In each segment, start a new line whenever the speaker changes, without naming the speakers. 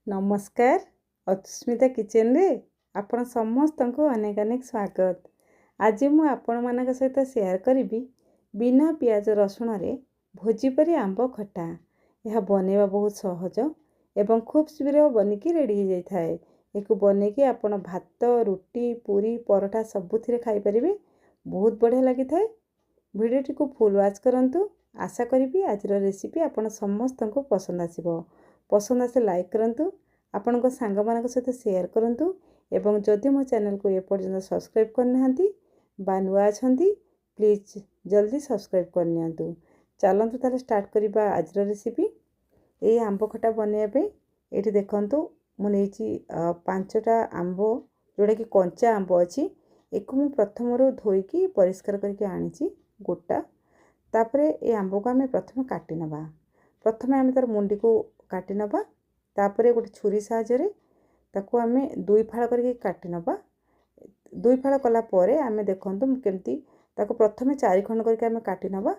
नमस्कार अतुस्मिता किचन रे आपण समस्त को अनेक अनेक स्वागत। आज मु आपण मानक सहित शेयर करी बिना पियाज रसुण रे भोजी परी आंब खटा। यह बनैबा बहुत सहज एवं खूब शीघ्र बनिकी रेडी हो जाए। एक बनैकी आपण भात रुटी पूरी परोठा सबुथिरे खाई परिबे। बहुत बढ़िया लगी थाए। वीडियोटी को फुल वाच करंतु। आशा करी आज रेसिपी आपण समस्त को पसंद आसीबो। पसंद आसे लाइक करंतु, आपण को सांग मानक सहित शेयर करंतु एवं जदि मो चैनल को एपर्यंत सब्सक्राइब करनाहांती बा नुआ अछंती प्लीज जल्दी सब्सक्राइब करनियंतु। चलंतु ताले स्टार्ट करिबा आज रेसिपी। ए आंब खटा बनैया पे एठी देखंतु मु नेची 5टा आंब जोडा कि कंचा आंब अछि। एको मु प्रथमरो धोईकी परिष्कार करके आनिची गोटा। तापरे ए आंब को हमें प्रथम काटी नबा। प्रथमे हमें तार मुंडी को काटी नबा। तापरे गोटे छुरी साहाय्य ताकू आमे दुई फाड़ करके काटी नबा। दुई फाड़ कला परे आमे देखंतु केमती ताकू प्रथमे 4 खंड करके आमे काटी नबा।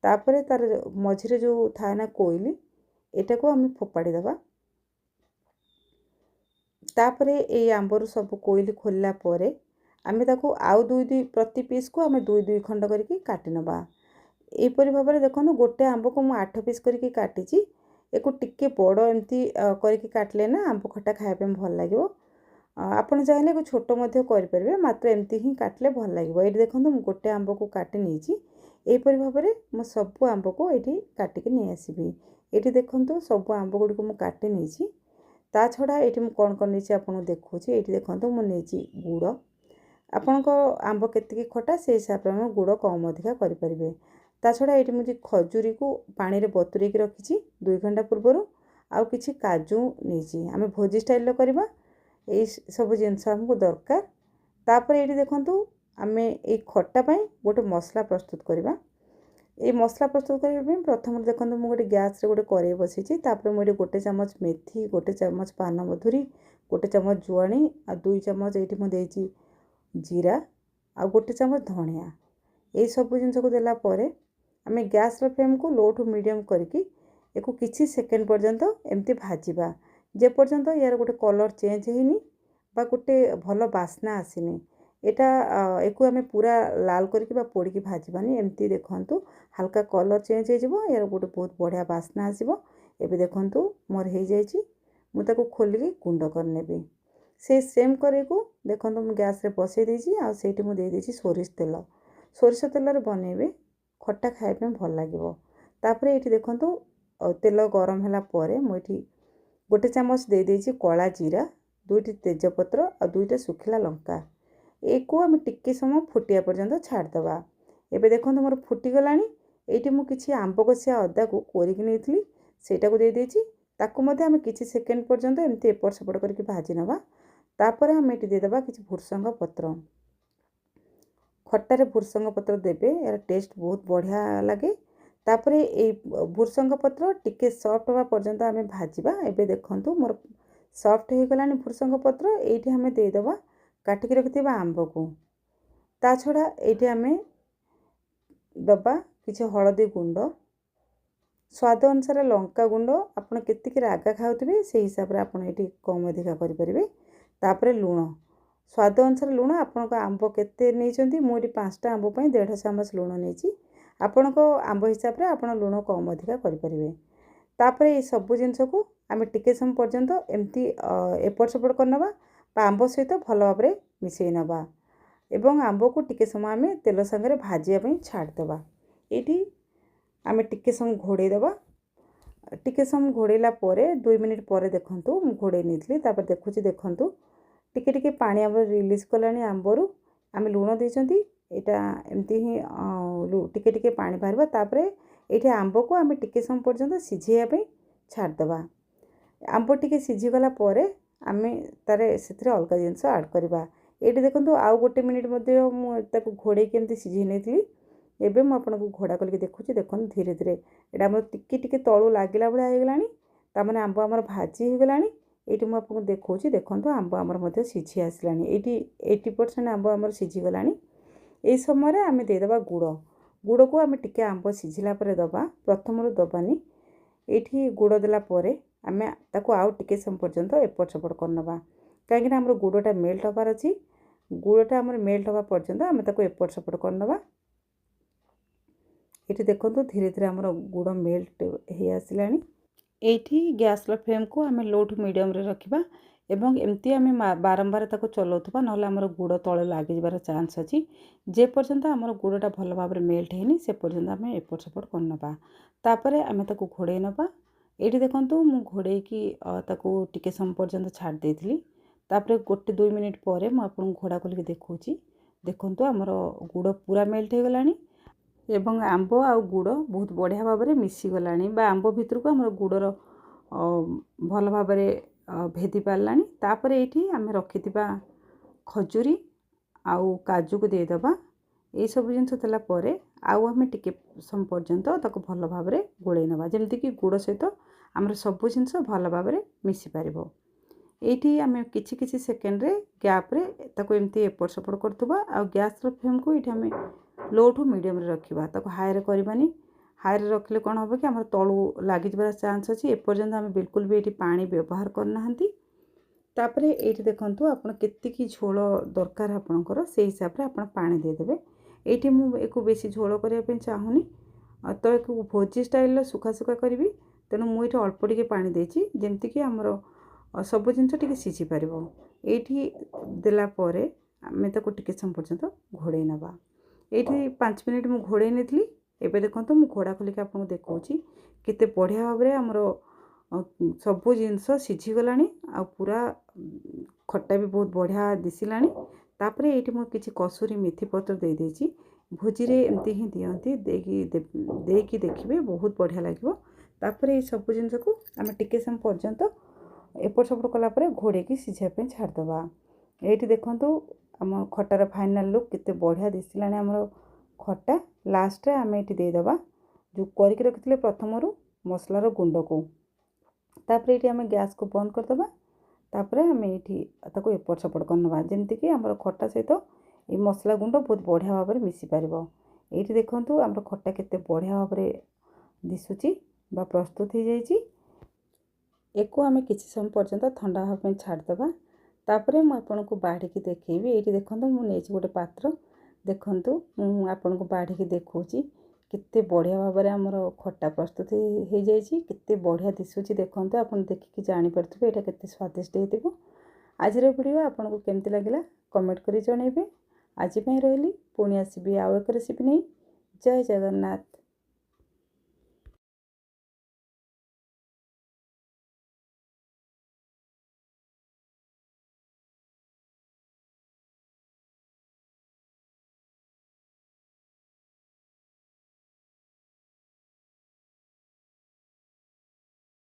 तापरे तार मझिरे जो थाए ना कोइली एटा को आमे फोपाड़ी दबा। तापरे ए आंबरु सब कोइली खोलला परे आमे ताकू आउ दुई प्रति पीस को आमे दुई खंड करके काटी नबा। एपरि भाबरे देखंतु गोटे आंब को मु 8 पीस करके काटिची। एको टिके बड़ एमती करके काटले ना आंब खटा खाया पे भल लागिवो। आपण चाहिले को छोटो मध्ये करि परबे, मात्र एमती ही काटले भल लागिवो। एठी देखंतु मु गोटे आंब को काटि नेची। एपरि भाबरे मु सब आंब को एठी काटि के नै आसीबी। एठी देखंतु सब आंब गुडी को मु काटि नेची। ता छडा एठी मु कोन कोन नेची आपण देखुची। एठी देखंतु मु नेची गुड़। आपण को आंब केतिकी खटा से हिसाब रे हम गुड़ कम अधिका करि परिबे। ता छडा एठी मुझे खजूरी को पानी रे बतुरे के रखिची 2 घंटा पूर्वरु। आउ किछि काजू नेची। आमे भोजी स्टाइल लो करबा। ए सब जिंस हमको दरकार। तापर एठी देखंतु आमे ए खट्टा पई गोटे मसला प्रस्तुत करबा। ए मसला प्रस्तुत करबा पई प्रथम देखंतु मु गोटे गैस रे गोटे कड़ाई बसिची। तापर मु एठी गोटे चम्मच मेथी, गोटे चम्मच पान मधुरी, गोटे चम्मच जुआणी आ 2 चम्मच एठी मु देची जीरा आ गोटे चम्मच धनिया। ए सब जिंस को देला परे आमे गैस रो फ्लेम को लो टू मीडियम करके एको किछि सेकेंड पर्यंत एमती भाजीबा। जे पर्यंत यार गोटे कलर चेंज हेनी बा गोटे भलो बास्ना आसीनी। एटा एको आमे पूरा लाल करके बा पोड़ी की भाजीबानी। एमती देखंतु हल्का कलर चेंज हे जिवो। यार गोटे बहुत बढ़िया बास्ना आसीबो। एबे देखंतु मोर हे जाईची। मु ताको खोलिके गुंड कर नेबी। से सेम करे को देखंतु मु गैस रे बसै देची। आ सेठी मु दे देची सोरिष तेल। सोरिष तेल रे बनेबे खट्टा खाए पे भल लागिवो। तापरे एठी देखंतु तेल गरम होला परे मु एठी गोटे चम्मच दे देची कला जीरा, 2टी तेजपत्र आ 2टा सुखिला लंका। एको हम टिक्के समय फुटिया पर्यंत छाड़ दबा। एबे देखंतु मोर फुटी गलानी। एठी मु किछि आंब कसिया अदा को कोरिक नेथली सेटा को दे देची। ताकू मध्ये हम किछि सेकेंड पर्यंत एमती एपट सेपट करके भाजी नबा। तापरे हम एठी दे दबा किछि भुरसंग पत्र। खट्टारे भुरसंग पत्र देबे यार टेस्ट बहुत बढ़िया लगे। तापरे ए भुरसंग पत्र टिके सॉफ्ट होवा पर्यंत आमे भाजीबा। एबे देखंतु मोर सॉफ्ट हे गलानी भुरसंग पत्र। एठी हमें दे दबा काटि के रखिथिबा आंब को। ता छडा एठी हमें दबा किछि हळदी गुंड, स्वाद अनुसार लंका गुंड। आपण केतिके रागा खाउथिबे से हिसाब रे आपण एठी कम अधिका करि परिबे। तापरे लूण स्वाद अनुसार लूण। आपण को आंब केते नेचंती मोडी 5टा आंब पई 1.5 चम्मच लूण नेची। आपण को आंब हिसाब रे आपण लूण कम अधिका करि परिबे। तापरे ए सब जिंस को आमे टिके सम पर्यंत एमती एपट सेपट करनबा बा आंब सहित भलो भाबरे मिसै नबा। एवं आंब को टिके समय आमे तेल संगे भाजिया पई छाड़ दबा। एठी आमे टिके सम घोड़े दबा। टिके सम घोड़ेला परे 2 मिनिट परे देखंतु मु घोड़े नेथली। तापर देखुची देखंतु टिके टिके पानी आम रिलीज कलानी आंबरू। आमे लूण देचंती एटा एमती ही टिके टिके पानी बाहरबा। तापरे एठी आंब को आमे टिके सम पर्यंत सिझिया पे छाड़ दबा। आंब टिके सिझी गला परे आमे तारे सेथरे अलगा जिंस ऐड करबा। एठी देखंतु आउ गोटे मिनिट मध्ये मु ताको घोड़े के एमती सिझी नेथली। एबे मु आपन को घोड़ा करके देखुची देखन धीरे धीरे एटा हम टिके टिके तळु लागिला बळा हे गलानी। ता माने आंब हमर भाजी हे गलानी। एठी मु आपन को देखुची देखंतु आंब हमर मध्ये सिझी आसलानी। एठी 80% आंब हमर सिझी गलानी। ए समय रे आमे दे दबा गुड़। गुड़ को आमे टिके आंब सिझिला परे दबा। प्रथम रु दबानी। एठी गुड़ देला परे आमे ताको आउ टिके समय पर्यंत एपट सेपट करनबा कहीं आमर गुड़टा मेल्ट हबार अच्छी गुड़टा आमर मेल्ट हवा पर्यंत आमे ताको एपट सेपट करनबा ये देखो धीरे धीरे आमर गुड़ मेल्ट हो आसलानी ये गैस फ्लेम को आम लो टू मीडियम रे रखिबा एवं एमती आम बारंबार ताको चलाउथबा नहले आमर गुड़ तले लागि जबार चांस अछि जे पर्यंत आमर गुड़टा भल भाव मेल्ट हेनी से पर्यंत आम एपट सेपट करनबा तापरे आम ताको घोड़े नबा ये देखो मु घोड़े की ताको टिके समय पर्यंत छाड़ देथिली तापरे गोटे 2 मिनिट पर मु आपन घोड़ा खोलिक देखौची देखंतु आमर गुड़ पूरा मेल्ट हो गलानी एवं आंब आउ गुड़ बहुत बढ़िया भाव में मिसी गलानी बा आंब भितर को आमर गुड़र भल भाव भेदी पारलानी तापर एठी आम रखिथिबा खजूरी आउ काजू को देदबा ये सब जिनस देला परे आउ आम टिके समय पर्यंत ताको भल भाव में गोले नबा जेमति कि गुड़ सहित आमर सब जिनस भल भाव में मिसी पारिबो एठी आम किछि किछि सेकेंड रे गैप रे ताको एमती एपट सेपट करथबा आ गैस रो फ्लेम को एठी आम लो टू मीडियम रे रखिबा ताको हाई रे करबानी हाई रे रखले कोन होबो कि हमर तळु लागि जबार चांस अछि ए पर्यंत हम बिल्कुल भी एठी पानी व्यवहार करना हंती तापरे एठी देखंतु आपण केत्ति की झोल दरकार आपनकर से हिसाब रे आपण पानी दे देबे एठी मु एको बेसी झोल करिया पे चाहुनी तो एको भोजी स्टाइल रे सुखा सुखा करबी तेनु मु एठी अल्प टिके पानी देछि जेमति कि हमर सब जिनस टिके सिझी पारिबो एठी देला परे आमे ताको टिके सम पर्यंत घोड़े नबा एठी 5 मिनिट मु घोड़े नेथली एबे देखंतु मु घोड़ा खोलिक आपन देखौची केते बढ़िया भाव रे हमरो सब जिनस सिझी गलानी आ पूरा खट्टा भी बहुत बढ़िया दिसिलानी तापरे एठी मु किछि कसूरी मेथी पत्र दे देछि भोजी रे एमती ही दियंती देकी देखिबे बहुत बढ़िया लागिवो तापरे ए सब जिनस को हम टिके सम पर्यंत एपट सेपट कला परे घोड़े की सिझा पे छाड़ दबा एठी देखंतु आम खटार फाइनाल लुक केते बढ़िया दिसिलानी हमरो खट्टा लास्ट रे आम एठी दे दबा जो करिक रखिथिले प्रथमरु मसलार गुंड को तापरे एठी आम गैस को बंद कर दबा तापरे आम एठी ताको एपट सेपट करनबा जेमति कि हमर खट्टा सहित ए मसला गुंड बहुत बढ़िया भाव में मिसी पारिबो एठी देखंतु हमर खट्टा केते बढ़िया भाव में दिसुची बा प्रस्तुत हो जाइची एको आम किछि समय पर्यंत ठंडा हवा पे छाड़ दबा तापरे मु आपन को बाढ़ी की देखैबी एठी देखंतु मु नेछि गोटे पात्र देखंतु मु आपन को बाढ़ी की देखौची केते बढ़िया भाव में हमर खट्टा प्रस्तुत हो जाइची केते बढ़िया दिसुची देखंतु आपन देखि जानि परथबे एटा केते स्वादिष्ट हेतिबो आजिर वीडियो आपन को केमति लागिला कमेंट करी जणैबे आज पई रहली पुणी आसीबी आउ एक रेसिपी नै जय जगन्नाथ।